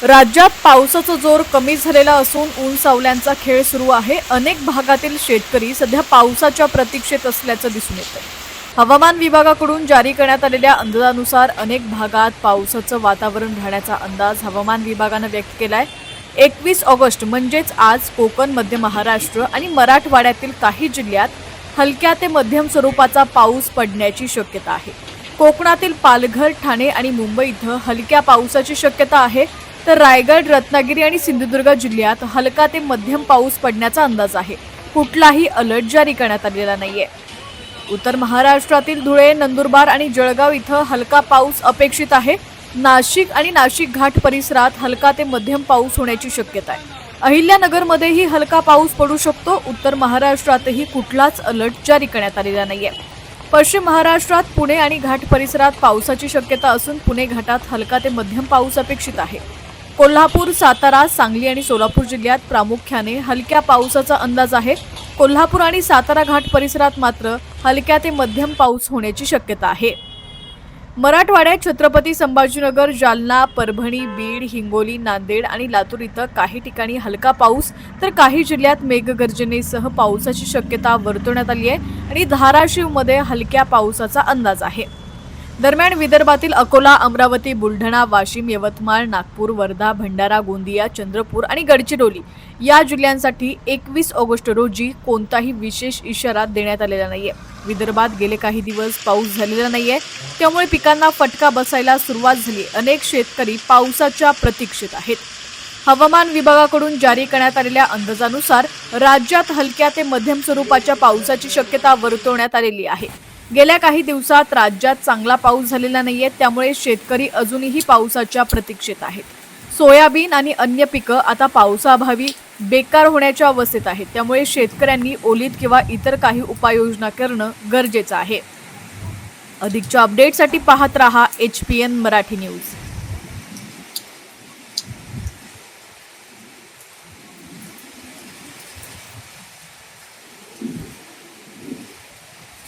राज्यात पावसाचा जोर कमी झालेला असून ऊन सावल्यांचा खेळ सुरू आहे। अनेक भागातील शेतकरी सध्या पावसाच्या प्रतीक्षेत असल्याचं दिसून येतंय। हवामान विभागाकडून जारी करण्यात आलेल्या अंदाजानुसार अनेक भागात पावसाचं वातावरण राहण्याचा अंदाज हवामान विभागानं व्यक्त केलाय। 21 ऑगस्ट म्हणजेच आज कोकण, मध्य महाराष्ट्र आणि मराठवाड्यातील काही जिल्ह्यात हलक्या ते मध्यम स्वरूपाचा पाऊस पडण्याची शक्यता आहे। कोकणातील पालघर, ठाणे आणि मुंबई इथं हलक्या पावसाची शक्यता आहे, तर रायगड, रत्नागिरी आणि सिंधुदुर्ग जिल्ह्यात हलका ते मध्यम पाऊस पडण्याचा अंदाज आहे। कुठलाही अलर्ट जारी करण्यात आलेला नाहीये। उत्तर महाराष्ट्रातील धुळे, नंदुरबार आणि जळगाव इथं हलका पाऊस अपेक्षित आहे। नाशिक आणि नाशिक घाट परिसरात हलका ते मध्यम पाऊस होण्याची शक्यता आहे। अहिल्यानगरमध्येही हलका पाऊस पडू शकतो। उत्तर महाराष्ट्रातही कुठलाच अलर्ट जारी करण्यात आलेला नाहीये। पश्चिम महाराष्ट्रात पुणे आणि घाट परिसरात पावसाची शक्यता असून पुणे घाटात हलका ते मध्यम पाऊस अपेक्षित आहे। कोल्हापूर, सातारा, सांगली आणि सोलापूर जिल्ह्यात प्रामुख्याने हलक्या पावसाचा अंदाज आहे। कोल्हापूर आणि सातारा घाट परिसरात मात्र हलक्या ते मध्यम पाऊस होण्याची शक्यता आहे। मराठवाड्यात छत्रपती संभाजीनगर, जालना, परभणी, बीड, हिंगोली, नांदेड आणि लातूर इथं काही ठिकाणी हलका पाऊस, तर काही जिल्ह्यात मेघगर्जनेसह पावसाची शक्यता वर्तवण्यात आली आहे आणि धाराशिवमध्ये हलक्या पावसाचा अंदाज आहे। दरम्यान विदर्भातील अकोला, अमरावती, बुलढाणा, वाशिम, यवतमाळ, नागपूर, वर्धा, भंडारा, गोंदिया, चंद्रपूर आणि गडचिरोली या जिल्ह्यांसाठी 21 ऑगस्ट रोजी कोणताही विशेष इशारा देण्यात आलेला नाहीये। विदर्भात गेले काही दिवस पाऊस झालेला नाहीये, त्यामुळे पिकांना फटका बसायला सुरुवात झाली। अनेक शेतकरी पावसाच्या प्रतीक्षेत आहेत। हवामान विभागाकडून जारी करण्यात आलेल्या अंदाजानुसार राज्यात हलक्या ते मध्यम स्वरूपाच्या पावसाची शक्यता वर्तवण्यात आलेली आहे। गेल्या काही दिवसात राज्यात चांगला पाऊस झालेला नाहीये, त्यामुळे शेतकरी अजूनही पावसाच्या प्रतीक्षेत आहेत। सोयाबीन आणि अन्य पिकं आता पावसाअभावी बेकार होण्याच्या अवस्थेत आहेत, त्यामुळे शेतकऱ्यांनी ओलीत किंवा इतर काही उपाययोजना करणं गरजेचं आहे। अधिकच्या अपडेटसाठी पाहत रहा HPN मराठी न्यूज।